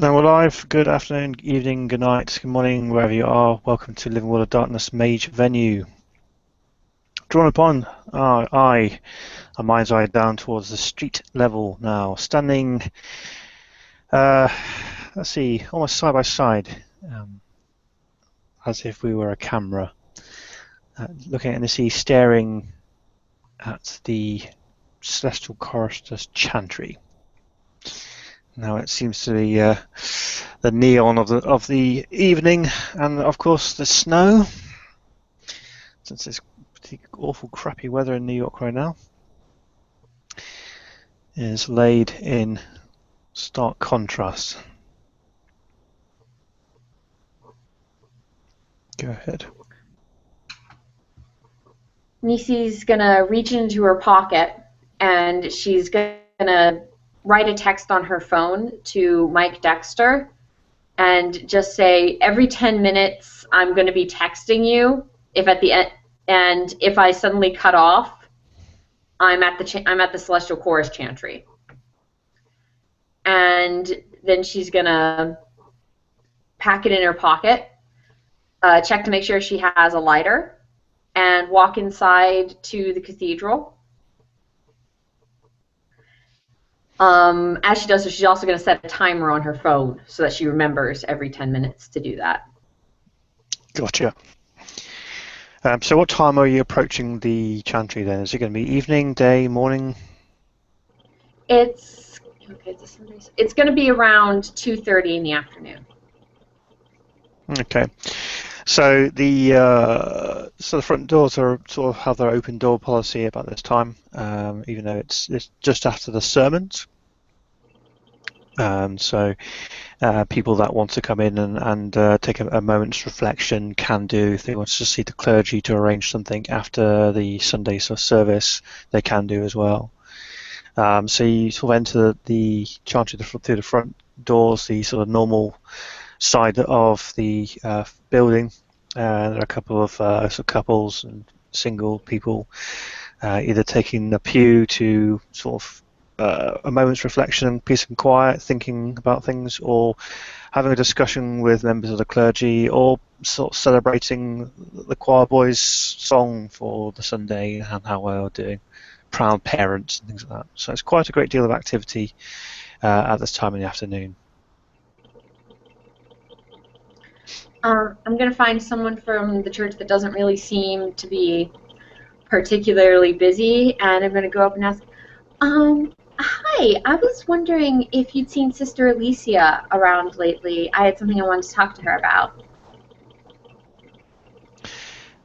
Now we're live. Good afternoon, evening, good night, good morning, wherever you are. Welcome to Living World of Darkness Mage venue. Drawn upon our mind's eye down towards the street level now, standing, let's see, almost side by side, as if we were a camera, looking at the sea, staring at the Celestial Choristers Chantry. Now it seems to be the neon of the evening, and of course the snow, since it's awful crappy weather in New York right now, is laid in stark contrast. Go ahead. Nisi's gonna reach into her pocket and she's gonna write a text on her phone to Mike Dexter and just say, every 10 minutes I'm gonna be texting you. If at the end, and if I suddenly cut off, I'm at the Celestial Chorus Chantry. And then she's gonna pack it in her pocket, check to make sure she has a lighter, and walk inside to the cathedral. As she does so, she's also going to set a timer on her phone so that she remembers every 10 minutes to do that. Gotcha. So what time are you approaching the chantry then? Is it going to be evening, day, morning? It's going to be around 2:30 in the afternoon. Okay. So the front doors are sort of have their open door policy about this time, even though it's just after the sermons. So people that want to come in and take a moment's reflection can do. If they want to see the clergy to arrange something after the Sunday service, they can do as well. So you sort of enter the chantry through the front doors, the sort of normal side of the building. There are a couple of sort of couples and single people either taking a pew to sort of a moment's reflection, peace and quiet, thinking about things, or having a discussion with members of the clergy, or sort of celebrating the choir boys' song for the Sunday and how well they're doing, proud parents and things like that. So it's quite a great deal of activity at this time in the afternoon. I'm going to find someone from the church that doesn't really seem to be particularly busy, and I'm going to go up and ask, hi, I was wondering if you'd seen Sister Alicia around lately. I had something I wanted to talk to her about.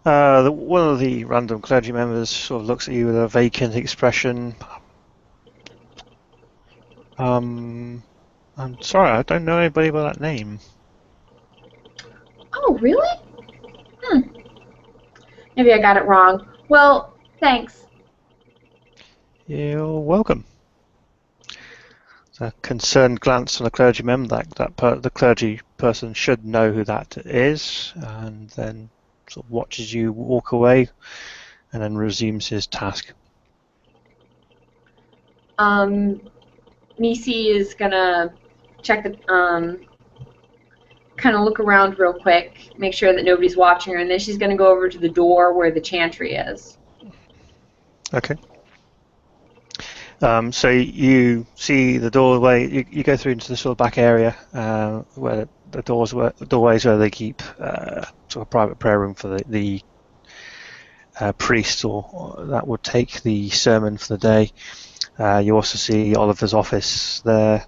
One of the random clergy members sort of looks at you with a vacant expression. I'm sorry, I don't know anybody by that name. Oh, really? Maybe I got it wrong. Well, thanks. You're welcome. A concerned glance from the clergyman. The clergy person should know who that is, and then sort of watches you walk away, and then resumes his task. Nisi is gonna check the kind of look around real quick, make sure that nobody's watching her, and then she's gonna go over to the door where the chantry is. Okay. So you see the doorway. You go through into the sort of back area where the doorways where they keep sort of private prayer room for the priest or that would take the sermon for the day. You also see Oliver's office there,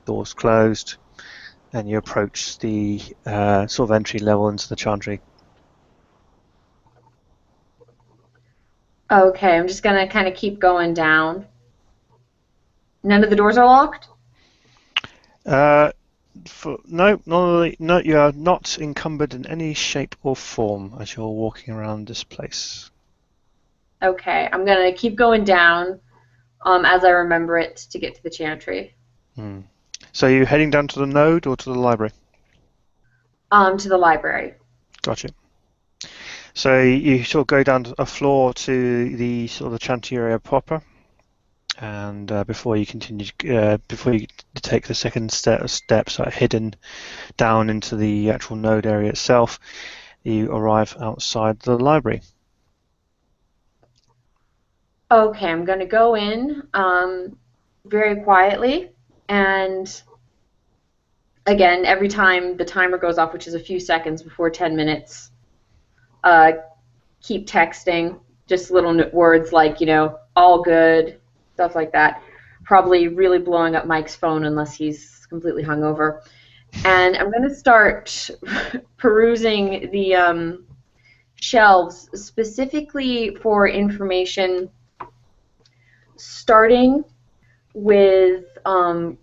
doors closed, and you approach the sort of entry level into the chantry. Okay, I'm just gonna kind of keep going down. None of the doors are locked? No, you are not encumbered in any shape or form as you're walking around this place. Okay, I'm gonna keep going down as I remember it to get to the chantry. So you're heading down to the node or to the library? To the library. Gotcha. So you sort of go down a floor to the sort of the chantry area proper, and before you to take the second steps are hidden down into the actual node area itself. You arrive outside the library. Okay, I'm going to go in very quietly, and again, every time the timer goes off, which is a few seconds before 10 minutes, uh, keep texting, just little words like, all good, stuff like that. Probably really blowing up Mike's phone unless he's completely hungover. And I'm going to start perusing the shelves specifically for information, starting with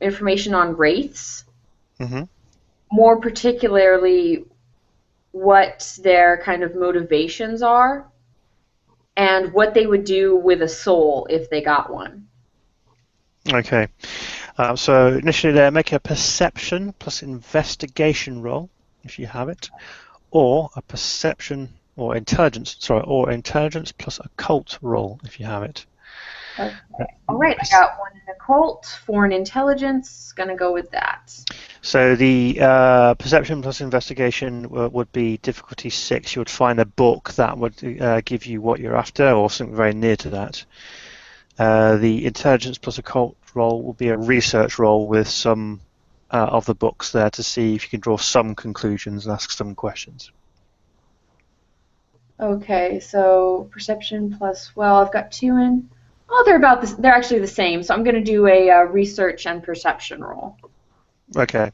information on wraiths, Mm-hmm. more particularly what their kind of motivations are and what they would do with a soul if they got one. Okay. So initially there, make a perception plus investigation roll, if you have it, or a perception or intelligence plus occult roll, if you have it. Okay. All right, I got one in occult, 4 in intelligence. Gonna go with that. So the perception plus investigation would be difficulty 6. You would find a book that would give you what you're after, or something very near to that. The intelligence plus occult roll will be a research roll with some of the books there to see if you can draw some conclusions and ask some questions. Okay, so perception plus, well, I've got 2 in. Oh, they're actually the same. So I'm gonna do a research and perception roll. Okay.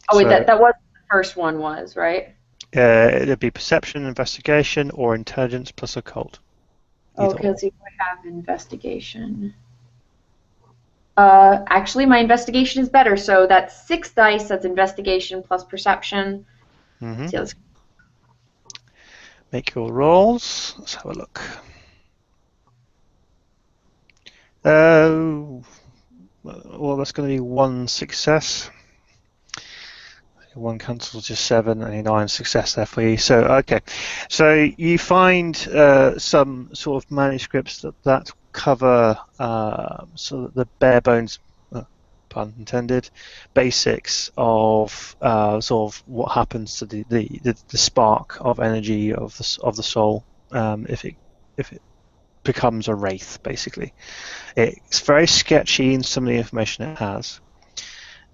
Oh wait, so that was what the first one was, right? It'd be perception, investigation, or intelligence plus occult. Okay, let's see if I have investigation. Actually, my investigation is better, so that's 6 dice. That's investigation plus perception. Mm-hmm. So let's make your rolls. Let's have a look. Well, that's going to be 1 success. 1 cancels just 7, and 9 success there for you. So okay, so you find some sort of manuscripts that cover sort of the bare bones, pun intended, basics of sort of what happens to the spark of energy of the soul if it becomes a wraith. Basically, it's very sketchy in some of the information it has.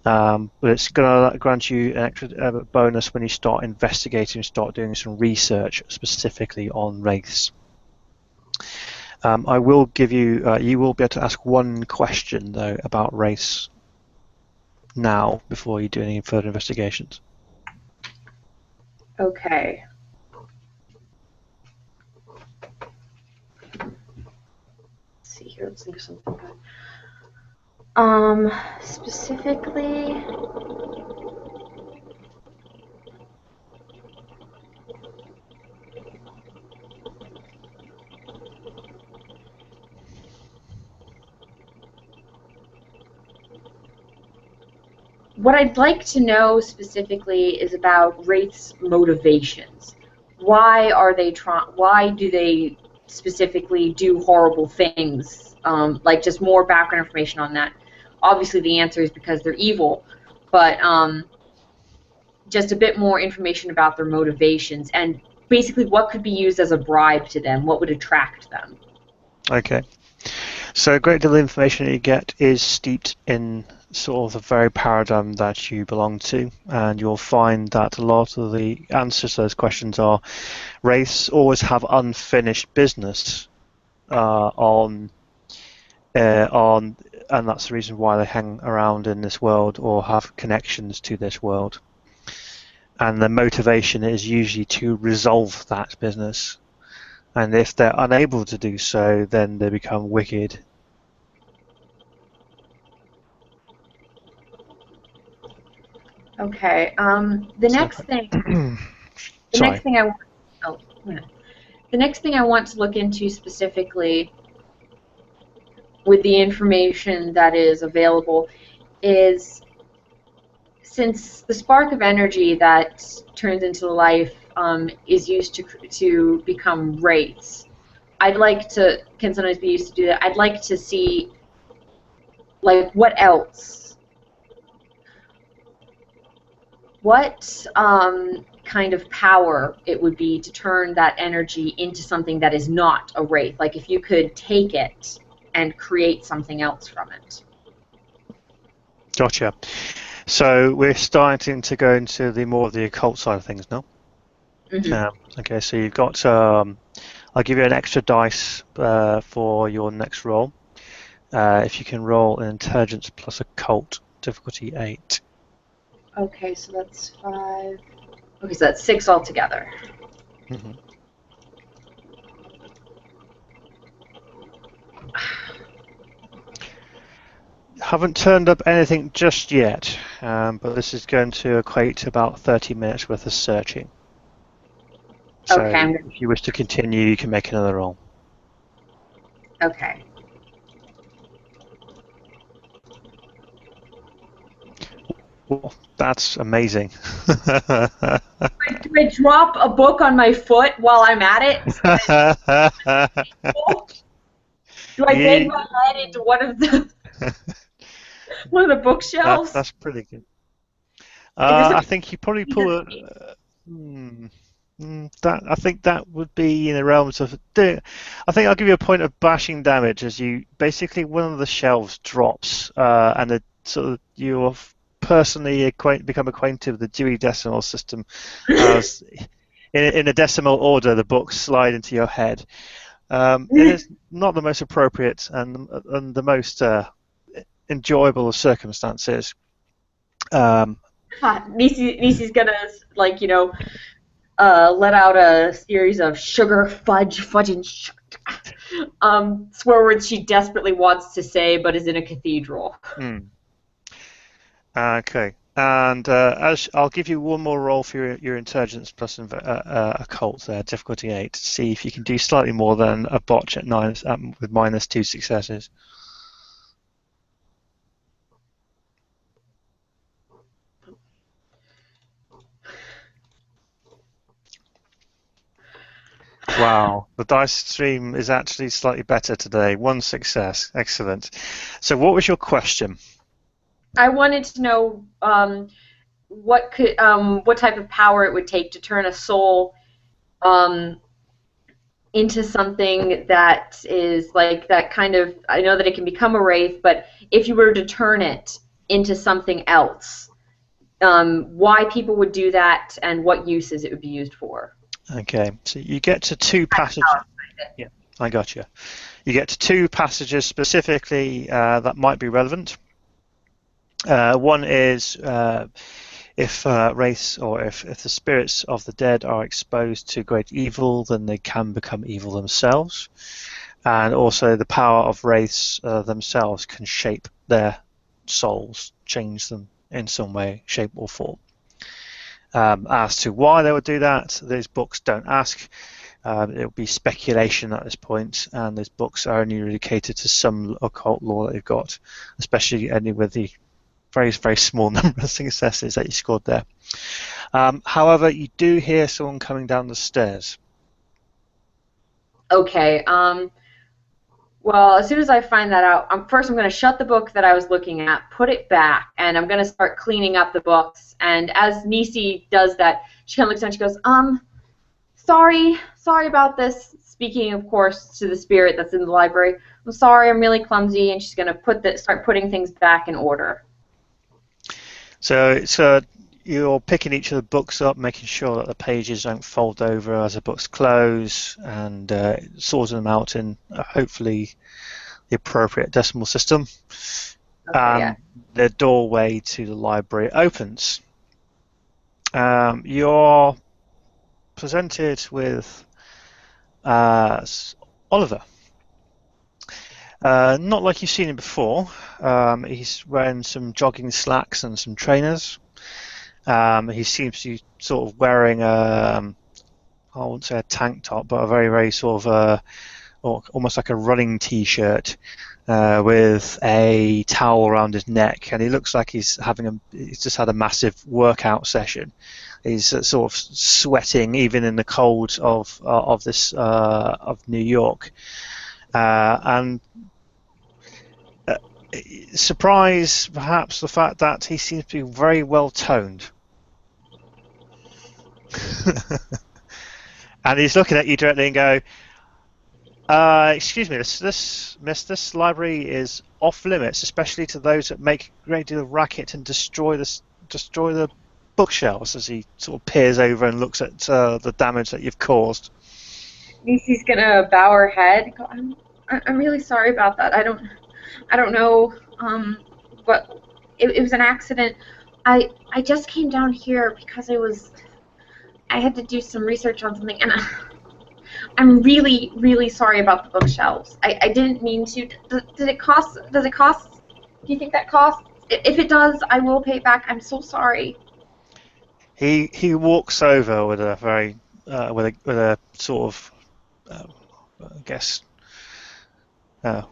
But it's going to grant you an extra bonus when you start investigating, start doing some research specifically on wraiths. I will give you, you will be able to ask one question though about wraiths now before you do any further investigations. Okay. Let's see here, let's think of something good. Specifically, what I'd like to know specifically is about Wraith's motivations. Why are they why do they specifically do horrible things? Like just more background information on that. Obviously, the answer is because they're evil, but just a bit more information about their motivations and basically what could be used as a bribe to them, what would attract them. Okay. So a great deal of information that you get is steeped in sort of the very paradigm that you belong to, and you'll find that a lot of the answers to those questions are wraiths always have unfinished business and that's the reason why they hang around in this world or have connections to this world. And the motivation is usually to resolve that business. And if they're unable to do so, then they become wicked. Okay. The next thing I want to look into specifically with the information that is available is, since the spark of energy that turns into life is used to become wraiths, can sometimes be used to do that. I'd like to see, like, what else what kind of power it would be to turn that energy into something that is not a wraith? Like if you could take it and create something else from it. Gotcha. So we're starting to go into the more of the occult side of things now. Mm-hmm. Okay, so you've got. I'll give you an extra dice for your next roll. If you can roll an intelligence plus occult, difficulty 8. Okay, so that's 5. Okay, so that's 6 altogether. Mm-hmm. Haven't turned up anything just yet, but this is going to equate to about 30 minutes worth of searching. So Okay, if you wish to continue, you can make another roll. okay. Well, that's amazing. Do I drop a book on my foot while I'm at it? Do I bang You, my head into one of the bookshelves? that's pretty good. It doesn't I think you probably make sense pull a. to me. Hmm, that I think that would be in the realms of. I think I'll give you a point of bashing damage as you basically one of the shelves drops, and it sort of you're personally become acquainted with the Dewey Decimal System, as in a decimal order the books slide into your head. It is not the most appropriate and the most enjoyable of circumstances. Um, Nisi's gonna like let out a series of sugar fudge and swear words she desperately wants to say but is in a cathedral. hmm. Okay. And as I'll give you one more roll for your intelligence plus occult there, difficulty 8, to see if you can do slightly more than a botch at 9 with -2 successes. Wow, the dice stream is actually slightly better today. 1 success, excellent. So, what was your question? I wanted to know what type of power it would take to turn a soul um, into something that is like that kind of. I know that it can become a wraith, but if you were to turn it into something else, why people would do that and what uses it would be used for. Okay, so you get to 2 passages. Yeah, I got you. You get to 2 passages specifically that might be relevant. One is if wraiths or if the spirits of the dead are exposed to great evil, then they can become evil themselves. And also the power of wraiths themselves can shape their souls, change them in some way, shape or form. As to why they would do that, those books don't ask. It will be speculation at this point, and those books are only really catered to some occult lore that they've got, especially only with the very, very small number of successes that you scored there. However, you do hear someone coming down the stairs. Okay. Well, as soon as I find that out, first I'm going to shut the book that I was looking at, put it back, and I'm going to start cleaning up the books. And as Nisi does that, she kind of looks down and she goes, sorry about this. Speaking, of course, to the spirit that's in the library. I'm sorry, I'm really clumsy, and she's going to start putting things back in order. So you're picking each of the books up, making sure that the pages don't fold over as the books close, and sorting them out in hopefully the appropriate decimal system. Okay, yeah. The doorway to the library opens. You're presented with Oliver. Not like you've seen him before. He's wearing some jogging slacks and some trainers. He seems to be sort of wearing I won't say a tank top, but a very, very sort of almost like a running t-shirt with a towel around his neck, and he looks like he's just had a massive workout session. He's sort of sweating even in the cold of New York, and surprise perhaps the fact that he seems to be very well toned. And he's looking at you directly and go, excuse me, this library is off limits, especially to those that make a great deal of racket and destroy the bookshelves. As he sort of peers over and looks at the damage that you've caused. Nisi's gonna bow her head. And go, I'm really sorry about that. I don't know. But it was an accident. I just came down here because I had to do some research on something, and I'm really, really sorry about the bookshelves. I didn't mean to. Did it cost? Does it cost? Do you think that costs? If it does, I will pay it back. I'm so sorry. He walks over with a very with a sort of I guess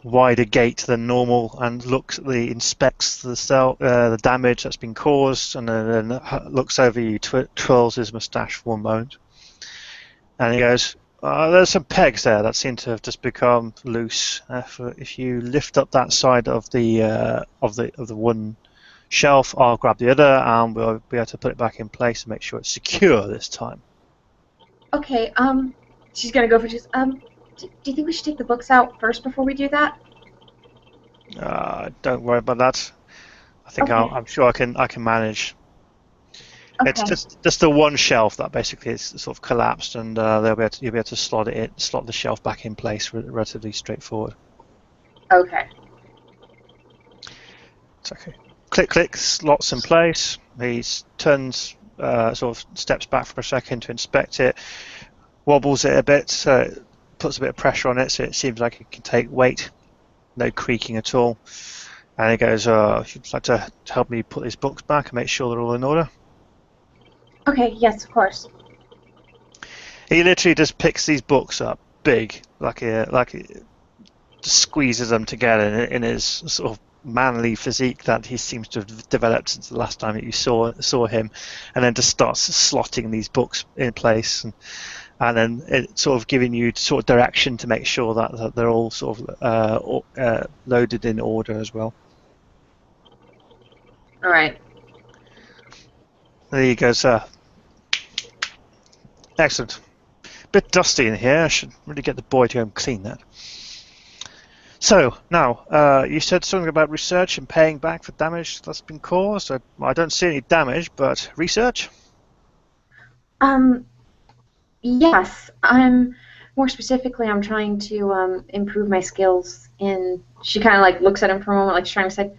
wider gait than normal, and inspects the damage that's been caused, and then looks over you, twirls his moustache for one moment, and he goes, "There's some pegs there that seem to have just become loose. If you lift up that side of the one shelf, I'll grab the other, and we'll be able to put it back in place and make sure it's secure this time." Okay. She's gonna go for just. Do you think we should take the books out first before we do that? Don't worry about that. I think Okay. I'm sure I can manage. It's Okay. just the one shelf that basically is sort of collapsed, and you'll be able to slot the shelf back in place relatively straightforward. Okay. It's okay. Click, click, slots in place. He turns, sort of steps back for a second to inspect it, wobbles it a bit, so it puts a bit of pressure on it, so it seems like it can take weight. No creaking at all. And he goes, "If you'd like to help me put these books back and make sure they're all in order." Okay. Yes, of course. He literally just picks these books up, big, just squeezes them together in his sort of manly physique that he seems to have developed since the last time that you saw him, and then just starts slotting these books in place, and then it sort of giving you sort of direction to make sure that they're all sort of loaded in order as well. All right. There he goes. Excellent. Bit dusty in here. I should really get the boy to go and clean that. So now, you said something about research and paying back for damage that's been caused. I don't see any damage, but research. Um. Yes. More specifically, I'm trying to improve my skills in. She kind of like looks at him for a moment, like she's trying to say,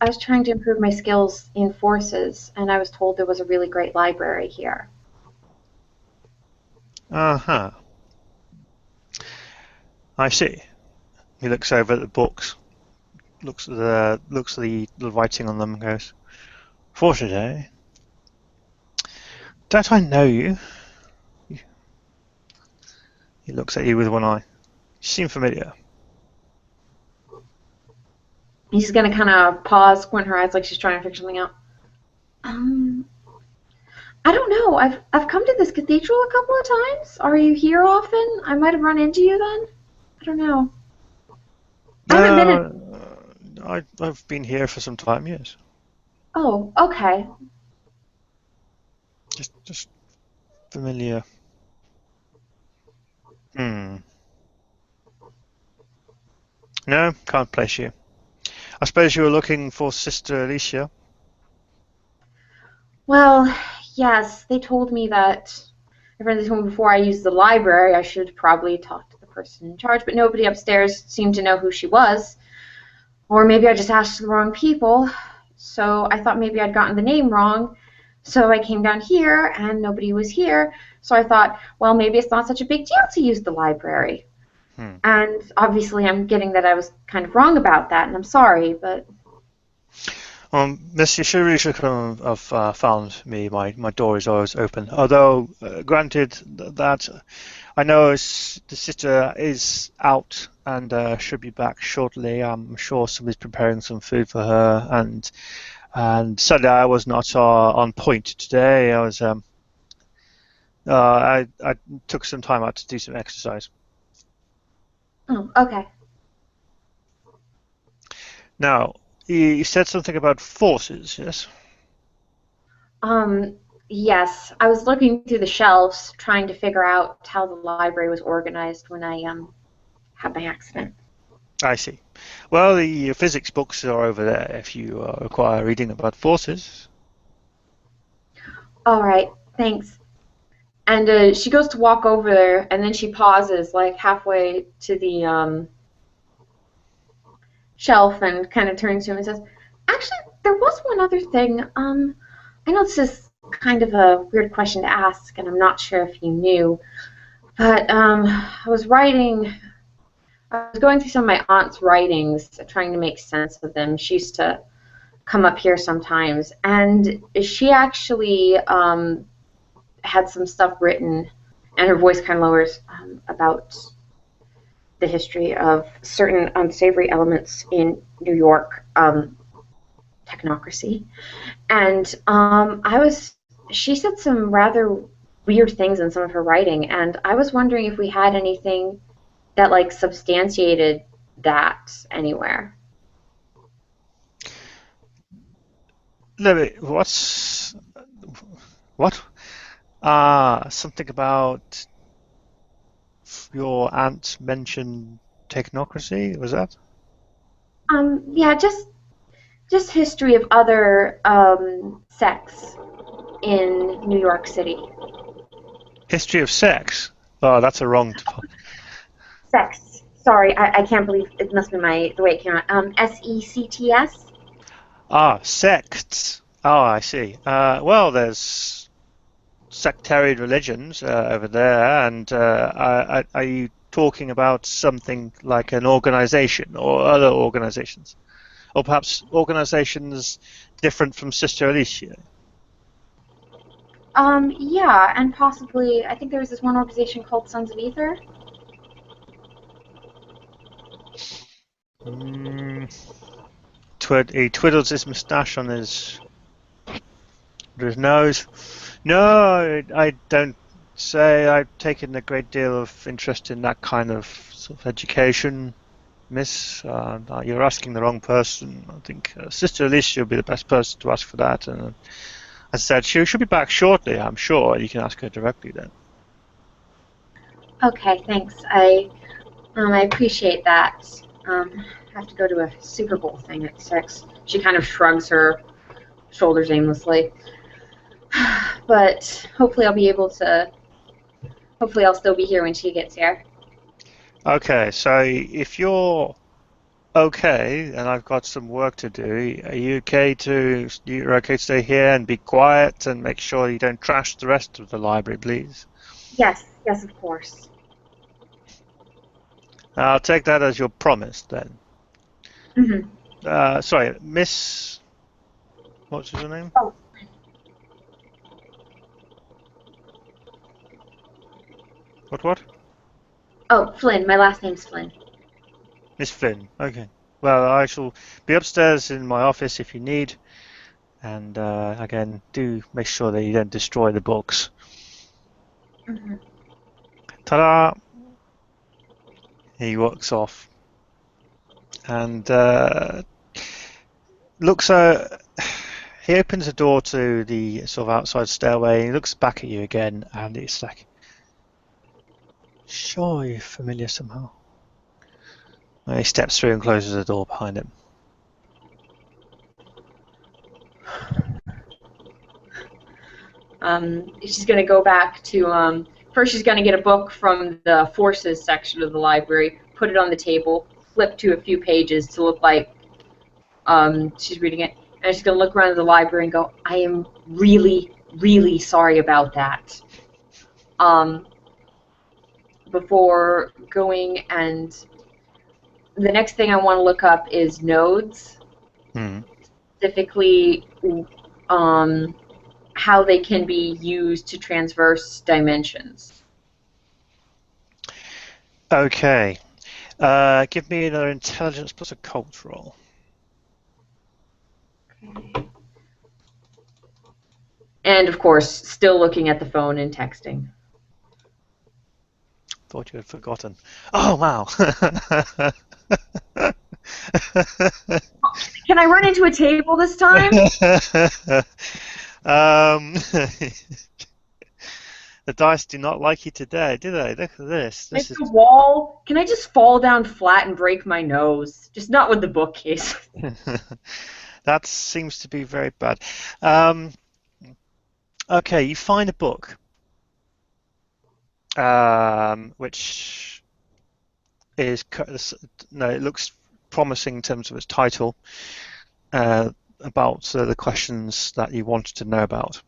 I was trying to improve my skills in forces, and I was told there was a really great library here. Uh-huh. I see. He looks over at the books, looks at the writing on them, and goes, "Fortunately, don't I know you?" He looks at you with one eye. You seem familiar. He's gonna kind of pause, squint her eyes like she's trying to figure something out. Um, I don't know. I've come to this cathedral a couple of times. Are you here often? I might have run into you then. I don't know. I haven't been in. Uh, I've been here for some time, yes. Oh, okay. Just familiar. Hmm. No, can't place you. I suppose you were looking for Sister Alicia. Well, yes, they told me that. My friends told me before I used the library, I should probably talk to the person in charge, but nobody upstairs seemed to know who she was. Or maybe I just asked the wrong people. So I thought maybe I'd gotten the name wrong. So I came down here and nobody was here. So I thought, well, maybe it's not such a big deal to use the library. Hmm. And obviously I'm getting that I was kind of wrong about that, and I'm sorry, but Miss, you should have found me. My door is always open. Although, granted that I know the sister is out and should be back shortly. I'm sure somebody's preparing some food for her, sadly I was not on point today. I took some time out to do some exercise. oh, okay. Now, you said something about forces, yes? Um, Yes, I was looking through the shelves trying to figure out how the library was organized when I had my accident. I see. Well, the physics books are over there if you require reading about forces. All right, thanks. And she goes to walk over there, and then she pauses like halfway to the shelf and kind of turns to him and says, "Actually, there was one other thing. I know this is kind of a weird question to ask, and I'm not sure if you knew, but I was going through some of my aunt's writings, trying to make sense of them. She used to come up here sometimes, and she actually had some stuff written, and her voice kind of lowers about the history of certain unsavory elements in New York technocracy. And she said some rather weird things in some of her writing, and I was wondering if we had anything that like substantiated that anywhere. No, wait, what? Something about your aunt mentioned technocracy, was that? Yeah, just history of other sects in New York City. History of sex? Oh, that's a wrong. Sects. Sorry, I can't believe it must be the way it came out. SECTS. Sects. Oh, I see. Well, there's sectarian religions over there, and are you talking about something like an organization or other organizations? Or perhaps organizations different from Sister Alicia? Yeah, and possibly I think there was this one organization called Sons of Ether. Mm, he twiddles his moustache on his nose. No, I don't say I've taken a great deal of interest in that kind of sort of education, miss. You're asking the wrong person. I think Sister Alicia would be the best person to ask for that. And as I said, she should be back shortly, I'm sure. You can ask her directly then. Okay, thanks. I appreciate that. I have to go to a Super Bowl thing at 6. She kind of shrugs her shoulders aimlessly. But hopefully I'll still be here when she gets here. Okay, so if you're okay, and I've got some work to do, you're okay to stay here and be quiet and make sure you don't trash the rest of the library, please? Yes, yes, of course. I'll take that as your promise then. Mm-hmm. Sorry, Miss. What's her name? Oh, What? oh, Flynn. My last name's Flynn. Miss Flynn. Okay. Well, I shall be upstairs in my office if you need. And again, do make sure that you don't destroy the books. Mm-hmm. Ta-da! He walks off and looks. He opens the door to the sort of outside stairway. And he looks back at you again, and it's like, sure, you're familiar somehow. And he steps through and closes the door behind him. She's going to go back to first. She's going to get a book from the forces section of the library, put it on the table, flip to a few pages to look like she's reading it, and she's going to look around the library and go, "I am really, really sorry about that." Before going, and the next thing I want to look up is nodes, specifically how they can be used to transverse dimensions. Okay. Give me another intelligence plus a cult roll. Okay. And of course, still looking at the phone and texting. Thought you had forgotten. Oh, wow. Can I run into a table this time? The dice do not like you today, do they? Look at this. Like This is the wall. Can I just fall down flat and break my nose? Just not with the bookcase. that seems to be very bad. Um, okay, you find a book, which is no, it looks promising in terms of its title, about the questions that you wanted to know about.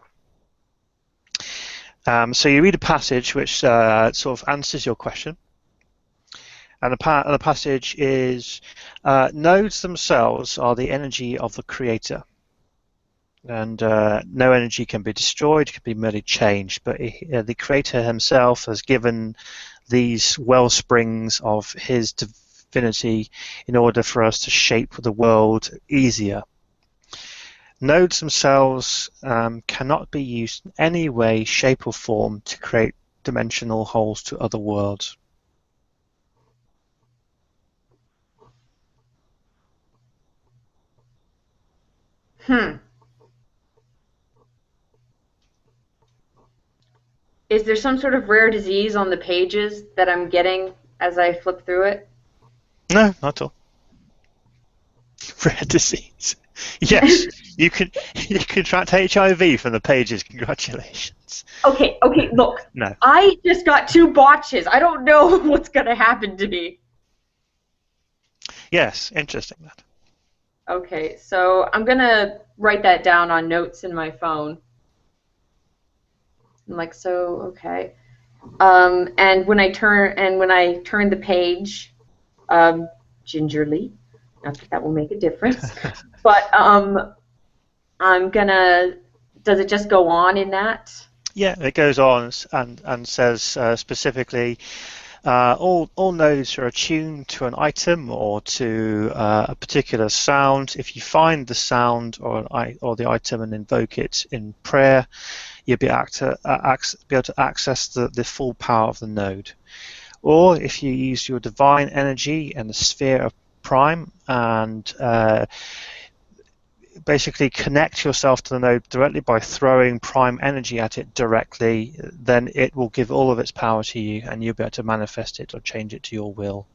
So you read a passage which sort of answers your question, and the passage is, nodes themselves are the energy of the creator, and no energy can be destroyed, can be merely changed, but the creator himself has given these well springs of his divinity in order for us to shape the world easier. Nodes themselves cannot be used in any way, shape or form to create dimensional holes to other worlds. Hmm. Is there some sort of rare disease on the pages that I'm getting as I flip through it? No, not at all. Rare disease. Yes, you can contract HIV from the pages. Congratulations. Okay, okay, look. No. I just got 2 botches. I don't know what's gonna happen to me. Yes, interesting that. Okay, so I'm gonna write that down on notes in my phone. I'm like, so okay. And when I turn the page, um, gingerly, not that that will make a difference, but I'm gonna. Does it just go on in that? Yeah, it goes on and says specifically, all nodes are attuned to an item or to a particular sound. If you find the sound or the item and invoke it in prayer, you'll be able to access the full power of the node. Or if you use your divine energy and the sphere of prime and basically connect yourself to the node directly by throwing prime energy at it directly, then it will give all of its power to you and you'll be able to manifest it or change it to your will.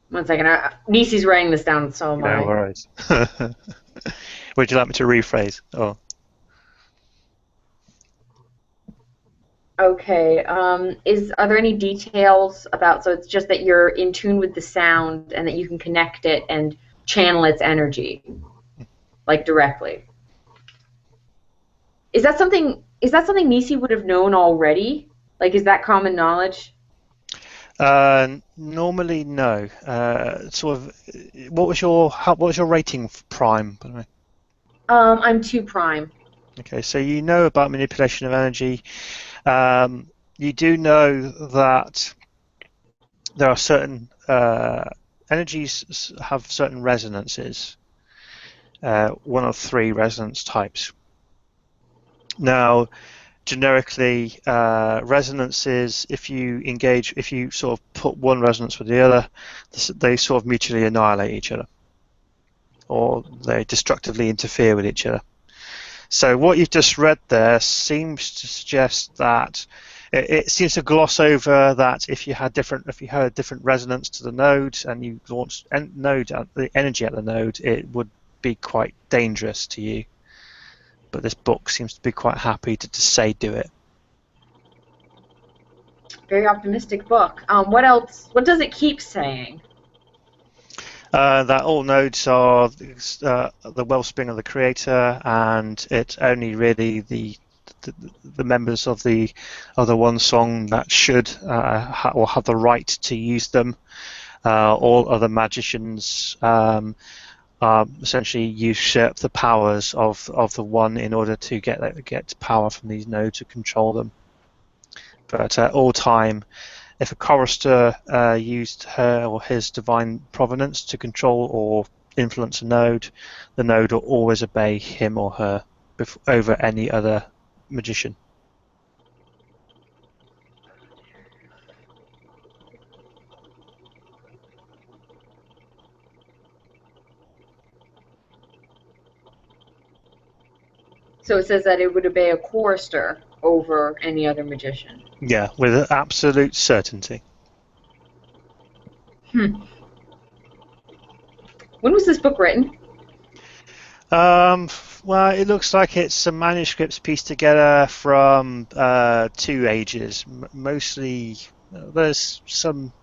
One second. Nisi's writing this down, so am No I. worries. Would you like me to rephrase? Oh. Okay. Are there any details about? So it's just that you're in tune with the sound and that you can connect it and channel its energy, like directly. Is that something Nisi would have known already? Like, is that common knowledge? Normally, no. Sort of. What was your rating for Prime, by the way? I'm 2 prime. Okay, so you know about manipulation of energy. You do know that there are certain energies have certain resonances. One of 3 resonance types. Now, generically, resonances, if you sort of put one resonance with the other, they sort of mutually annihilate each other, or they destructively interfere with each other. So what you've just read there seems to suggest that it seems to gloss over that if you had a different resonance to the node and you launched the energy at the node, it would be quite dangerous to you. But this book seems to be quite happy to just say do it. Very optimistic book. What else? What does it keep saying? That all nodes are the wellspring of the creator, and it's only really the members of the one song that should or have the right to use them. All other magicians essentially usurp the powers of the one in order to get power from these nodes to control them. But at all time, if a chorister used her or his divine provenance to control or influence a node, the node will always obey him or her over any other magician. So it says that it would obey a chorister over any other magician. Yeah, with absolute certainty. Hmm. When was this book written? Um, well, it looks like it's some manuscripts pieced together from two ages. Mostly, there's some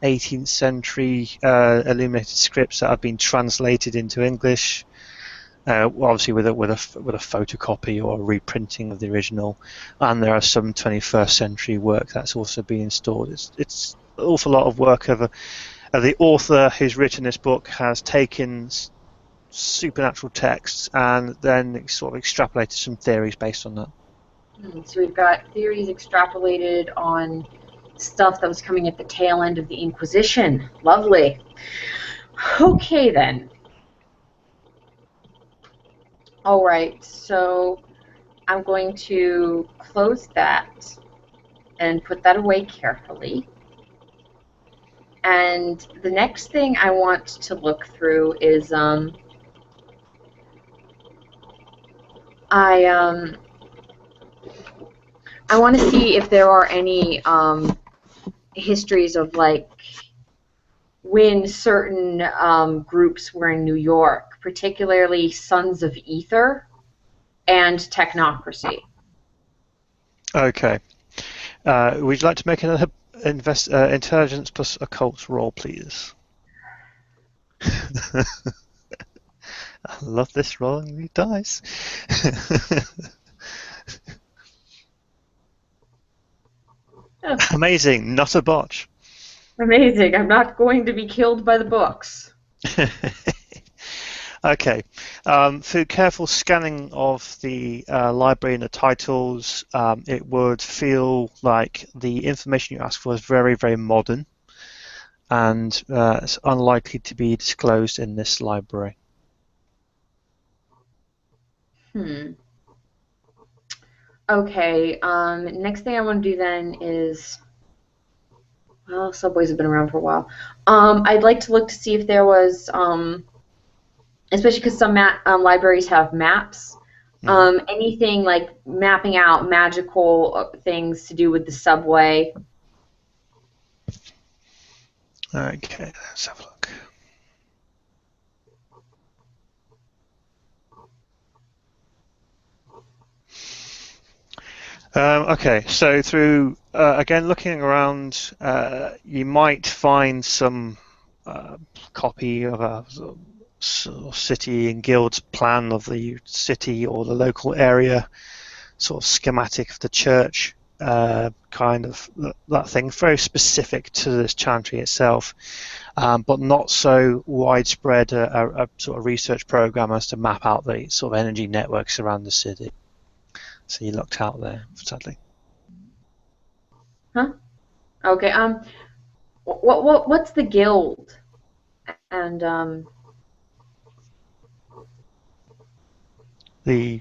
18th century illuminated scripts that have been translated into English. Obviously, with a photocopy or a reprinting of the original, and there are some 21st century work that's also being stored. It's an awful lot of work of the author who's written this book has taken supernatural texts and then sort of extrapolated some theories based on that. So we've got theories extrapolated on stuff that was coming at the tail end of the Inquisition. Lovely. Okay, then. All right, so I'm going to close that and put that away carefully. And the next thing I want to look through is I want to see if there are any histories of like when certain groups were in New York, particularly Sons of Ether and Technocracy. Okay. Would you like to make another intelligence plus occult roll, please? I love this rolling the dice. Oh, Amazing, not a botch. amazing. I'm not going to be killed by the books. Okay. Through careful scanning of the library and the titles, it would feel like the information you asked for is very, very modern, and it's unlikely to be disclosed in this library. Okay, next thing I want to do then is, well, subways have been around for a while. I'd like to look to see if there was, especially because some libraries have maps, anything like mapping out magical things to do with the subway. Okay, let's have a look. Okay, so through again looking around, you might find some copy of a sort of city and guilds plan of the city or the local area, sort of schematic of the church, kind of that thing, very specific to this chantry itself, but not so widespread a sort of research program as to map out the sort of energy networks around the city. So you looked out there, sadly. Huh? Okay. What's the guild? And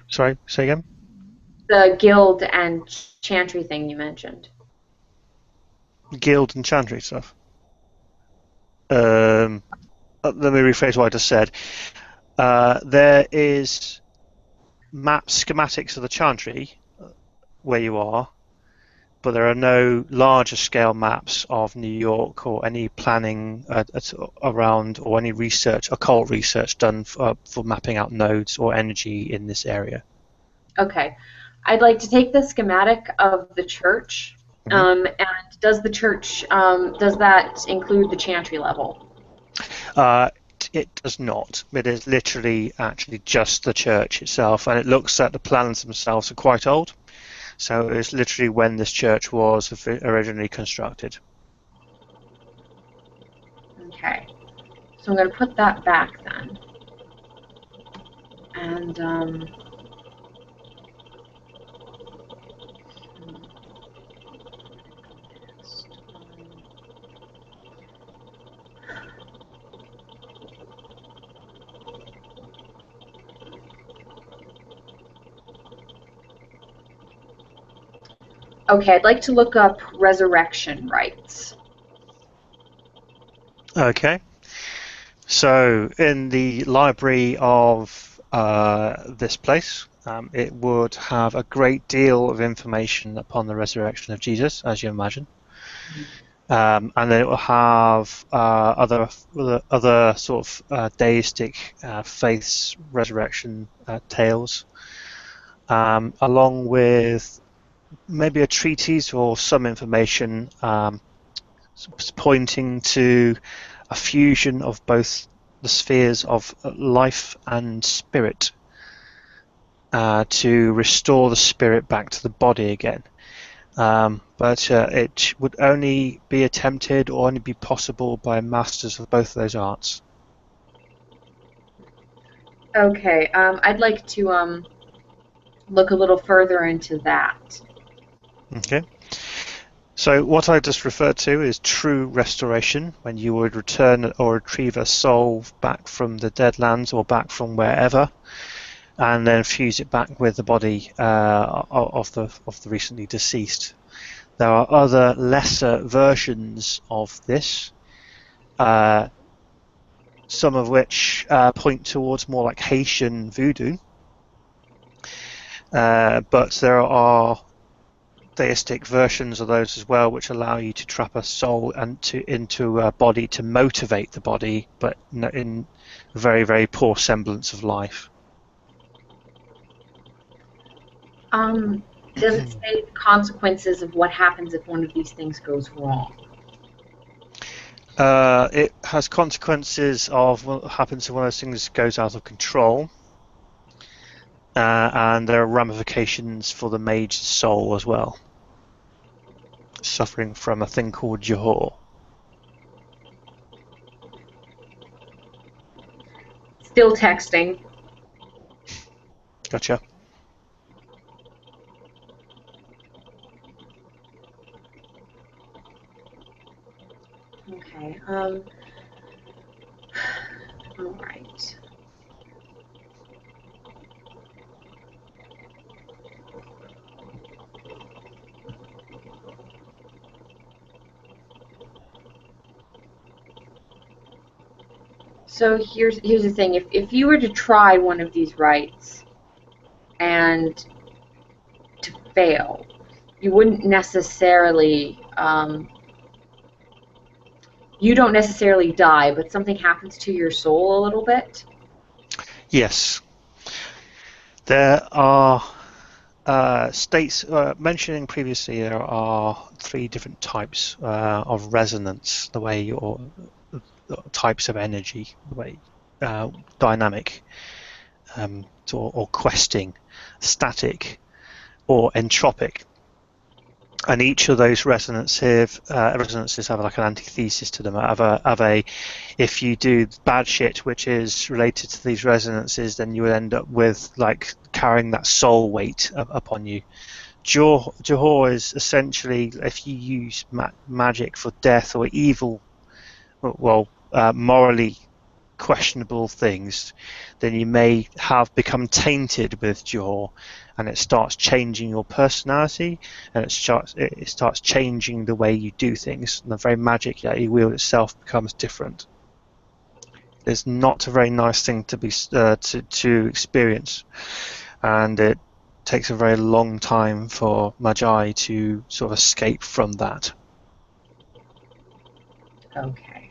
Sorry, say again? the guild and chantry thing you mentioned. Guild and chantry stuff. Let me rephrase what I just said. There is schematics of the chantry where you are, but there are no larger scale maps of New York or any planning around or any research, occult research done for mapping out nodes or energy in this area. Okay. I'd like to take the schematic of the church, and does the church, does that include the chantry level? It does not. It is literally actually just the church itself, and it looks at the plans themselves are quite old. So it's literally when this church was originally constructed. Okay. So I'm going to put that back then. And okay, I'd like to look up resurrection rites. Okay. So in the library of this place, It would have a great deal of information upon the resurrection of Jesus, as you imagine. And then it will have other sort of deistic faiths, resurrection tales, along with maybe a treatise or some information pointing to a fusion of both the spheres of life and spirit to restore the spirit back to the body again. But it would only be attempted or only be possible by masters of both of those arts. Okay, I'd like to look a little further into that. Okay. So what I just referred to is true restoration, when you would return or retrieve a soul back from the Deadlands or back from wherever, and then fuse it back with the body of the recently deceased. There are other lesser versions of this, some of which point towards more like Haitian voodoo, but there are theistic versions of those as well, which allow you to trap a soul into a body to motivate the body, but in very, very poor semblance of life. Does it say the consequences of what happens if one of these things goes wrong? It has consequences of what happens if one of those things goes out of control, and there are ramifications for the mage's soul as well, suffering from a thing called Johor. Still texting. Gotcha. Okay. All right. So here's the thing. If you were to try one of these rites and to fail, you wouldn't necessarily you don't necessarily die, but something happens to your soul a little bit. Yes. There are states, mentioning previously, there are 3 different types of resonance, the way your types of energy, the way dynamic, or questing, static, or entropic. And each of those resonances have like an antithesis to them. If you do bad shit, which is related to these resonances, then you would end up with like carrying that soul weight upon you. Johor is essentially, if you use magic for death or evil, morally questionable things, then you may have become tainted with Johor, and it starts changing your personality, and it starts changing the way you do things, and the very magic that you wield itself becomes different. It's not a very nice thing to be to experience, and it takes a very long time for Magi to sort of escape from that. Okay.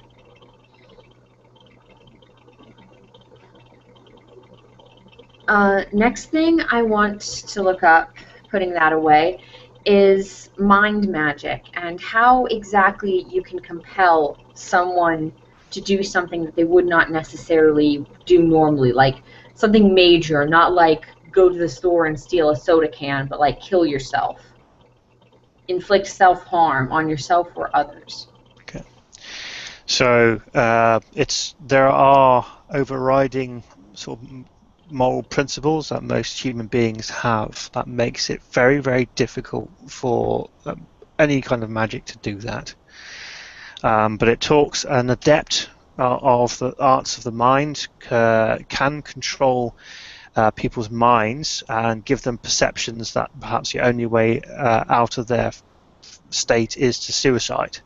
Next thing I want to look up, putting that away, is mind magic and how exactly you can compel someone to do something that they would not necessarily do normally, like something major, not like go to the store and steal a soda can, but like kill yourself, inflict self-harm on yourself or others. Okay. So there are overriding sort of moral principles that most human beings have that makes it very, very difficult for any kind of magic to do that. But it talks an adept of the arts of the mind can control people's minds and give them perceptions that perhaps the only way out of their state is to suicide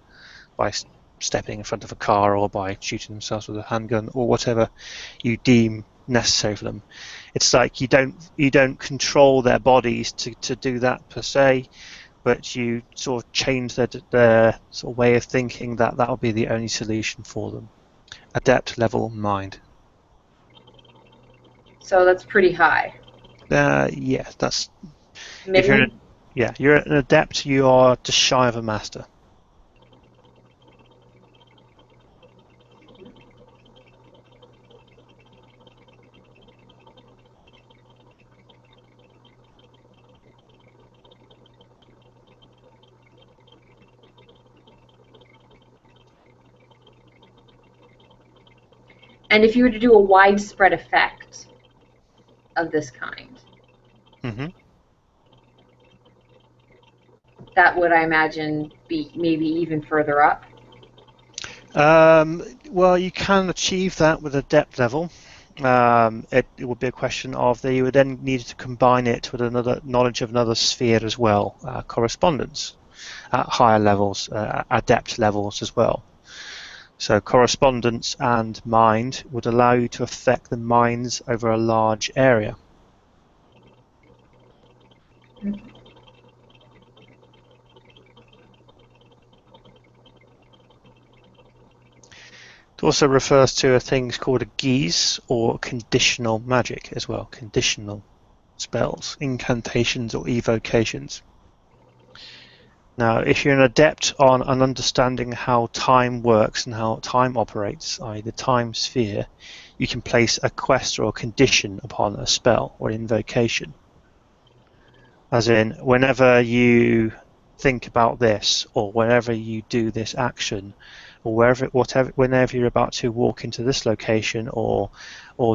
by stepping in front of a car or by shooting themselves with a handgun or whatever you deem necessary for them. It's like you don't control their bodies to do that per se, but you sort of change their sort of way of thinking that will be the only solution for them. Adept level mind. So that's pretty high. Yeah, that's if Middling? you're an adept, you are just shy of a master. And if you were to do a widespread effect of this kind, Mm-hmm. that would, I imagine, be maybe even further up. Well, you can achieve that with adept level. It would be a question of that you would then need to combine it with another knowledge of another sphere as well, correspondence at higher levels, adept levels as well. So correspondence and mind would allow you to affect the minds over a large area. It also refers to a thing called a geese or conditional magic as well, conditional spells, incantations or evocations. Now, if you're an adept on an understanding how time works and how time operates, i.e. the time sphere, you can place a quest or a condition upon a spell or invocation. As in, whenever you think about this, or whenever you do this action, or whenever you're about to walk into this location, or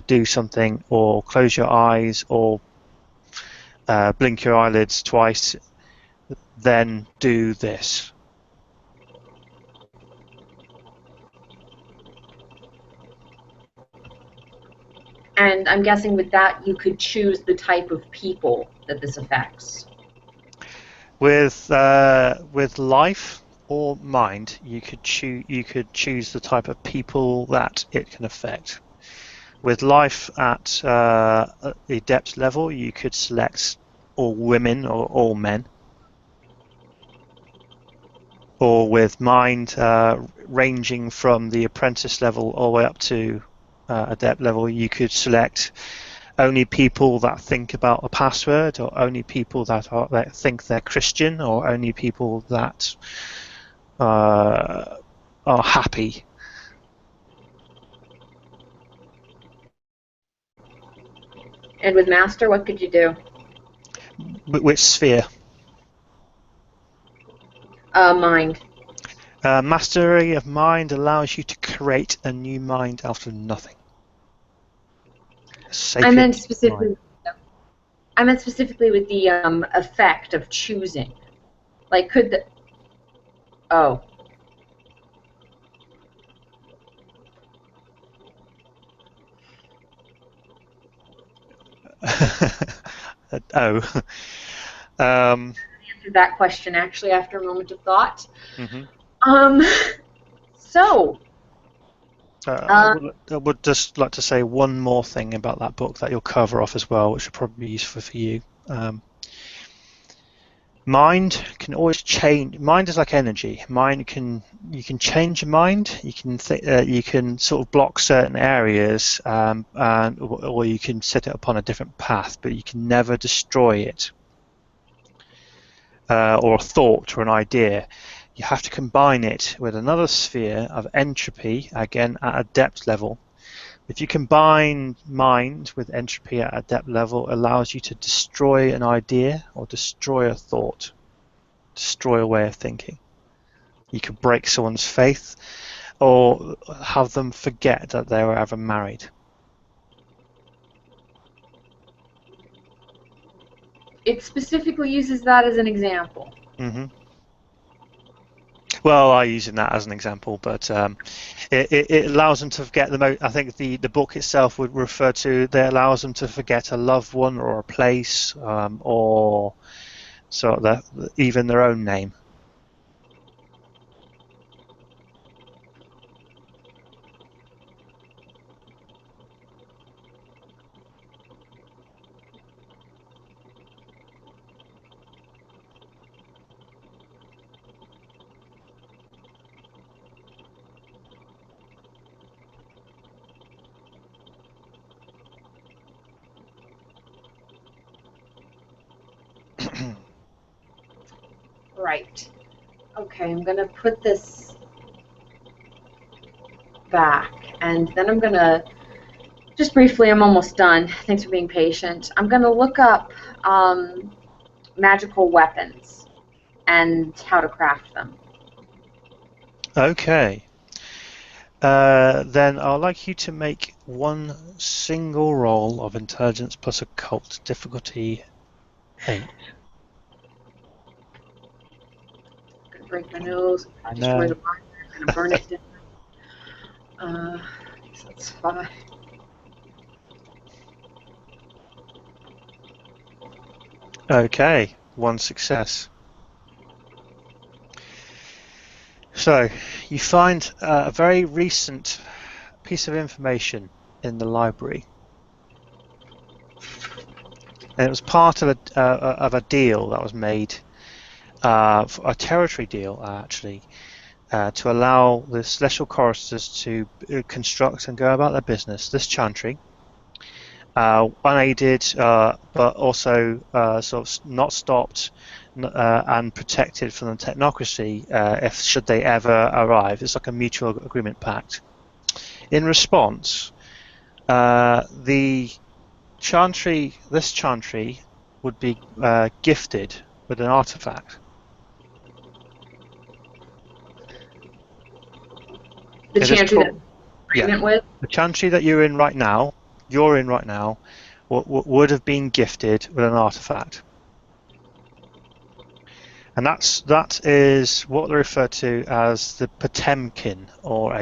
do something, or close your eyes, or blink your eyelids twice, then do this. And I'm guessing with that, you could choose the type of people that this affects. With life or mind, you could choose the type of people that it can affect. With life at the depth level, you could select all women or all men. Or with mind, ranging from the apprentice level all the way up to adept level, you could select only people that think about a password, or only people that think they're Christian, or only people that are happy. And with Master, what could you do? Which sphere? Mind. Mastery of mind allows you to create a new mind out of nothing. A I sapient meant mind. specifically. I meant specifically with the effect of choosing. Like, could the? Oh, Oh. um, answered that question actually after a moment of thought. mm-hmm. Um, so. I would just like to say one more thing about that book that you'll cover off as well, which will probably be useful for you. Mind can always change. Mind is like energy. You can change your mind. You can sort of block certain areas, or you can set it upon a different path, but you can never destroy it. Or a thought or an idea. You have to combine it with another sphere of entropy, again at a depth level. If you combine mind with entropy at a depth level, it allows you to destroy an idea or destroy a thought, destroy a way of thinking. You could break someone's faith or have them forget that they were ever married. It specifically uses that as an example. Mm-hmm. Well, I'm using that as an example, but it allows them to forget the most. I think the book itself would refer to that allows them to forget a loved one or a place, or even their own name. Right. Okay, I'm gonna put this back, and then I'm gonna just briefly. I'm almost done. Thanks for being patient. I'm gonna look up magical weapons and how to craft them. Okay. Then I'd like you to make one single roll of intelligence plus occult, difficulty 8. I'm gonna break my nose, I destroy know. the body, I'm gonna burn it down. So that's 5. Okay, one success. So, you find a very recent piece of information in the library. And it was part of a deal that was made, a territory deal actually, to allow the celestial choristers to construct and go about their business. This chantry, unaided, but also sort of not stopped and protected from the technocracy if should they ever arrive. It's like a mutual agreement pact. In response, this chantry would be gifted with an artifact. The chantry that agreement with? The chantry that you're in right now, would have been gifted with an artifact. And that is what they refer to as the Potemkin, or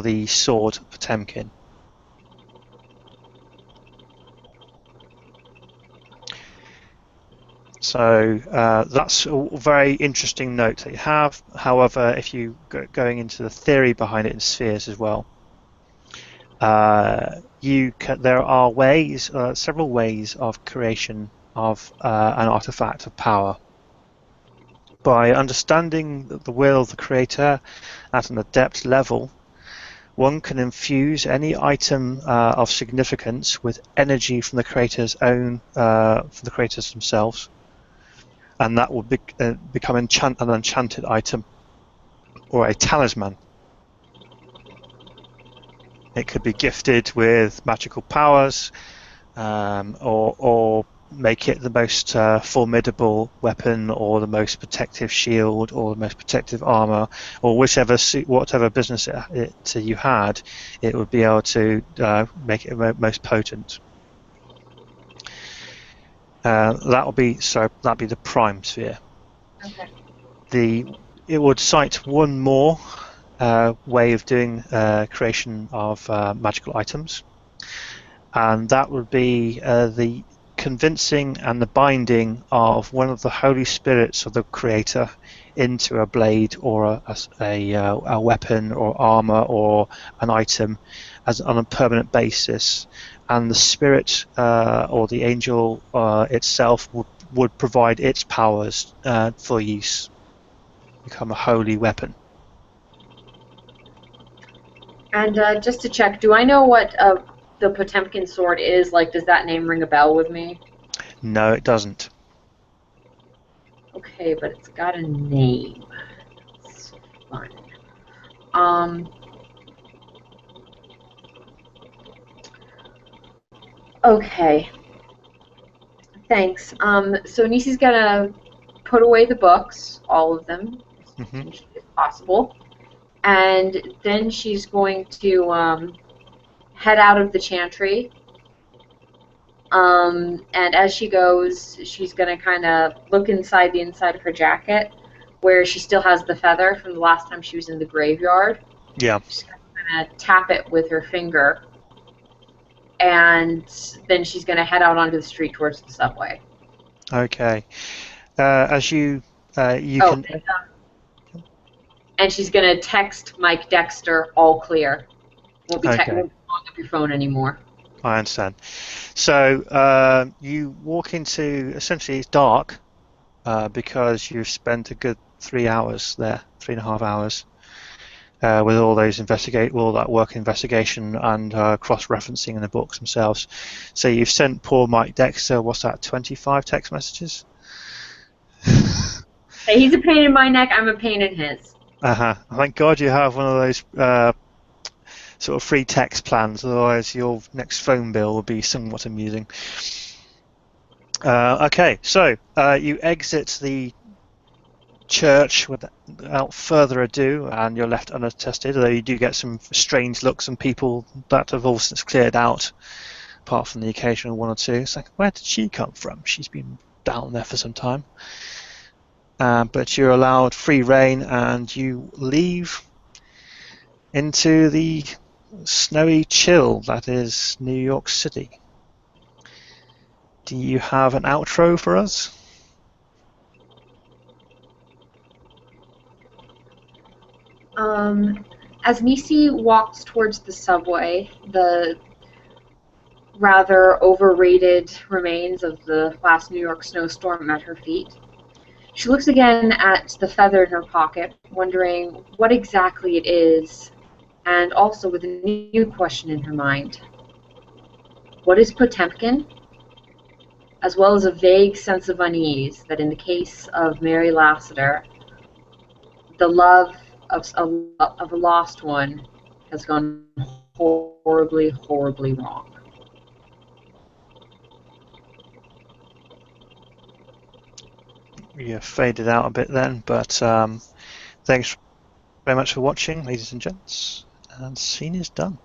the sword Potemkin. So that's a very interesting note that you have. However, if you going into the theory behind it in spheres as well, there are several ways of creation of an artifact of power. By understanding the will of the creator at an adept level, one can infuse any item of significance with energy from the creators themselves, and that will become an enchanted item or a talisman. It could be gifted with magical powers, or make it the most formidable weapon, or the most protective shield, or the most protective armor, or whatever business you had, it would be able to make it most potent. That'd be the prime sphere. Okay. It would cite one more way of doing creation of magical items, and that would be the convincing and the binding of one of the holy spirits of the creator into a blade or a weapon or armor or an item on a permanent basis, and the spirit or the angel itself would provide its powers for use, become a holy weapon. And just to check, do I know what the Potemkin sword is? Like, does that name ring a bell with me? No, it doesn't. Okay, but it's got a name. It's fun. Okay. Thanks. So Nisi's gonna put away the books, all of them, as possible, and then she's going to head out of the chantry. And as she goes, she's going to kind of look inside the inside of her jacket, where she still has the feather from the last time she was in the graveyard. Yeah. She's going to tap it with her finger, and then she's going to head out onto the street towards the subway. Okay. As you can. And she's going to text Mike Dexter, all clear. Won't be calling up your phone anymore. I understand. So you walk into, essentially it's dark because you've spent a good 3 hours there, 3.5 hours, with all that work investigation and cross-referencing in the books themselves. So you've sent poor Mike Dexter, what's that, 25 text messages? He's a pain in my neck, I'm a pain in his. Thank God you have one of those sort of free text plans, otherwise your next phone bill will be somewhat amusing. Okay, so you exit the church without further ado, and you're left unattested, although you do get some strange looks and people that have all since cleared out, apart from the occasional one or two. It's like, where did she come from? She's been down there for some time. But you're allowed free reign, and you leave into the snowy chill that is New York City. Do you have an outro for us? As Nisi walks towards the subway, the rather overrated remains of the last New York snowstorm at her feet, she looks again at the feather in her pocket, wondering what exactly it is, and also with a new question in her mind. What is Potemkin? As well as a vague sense of unease that in the case of Mary Lassiter, the love of a lost one has gone horribly, horribly wrong. You faded out a bit then, but thanks very much for watching, ladies and gents, and scene is done.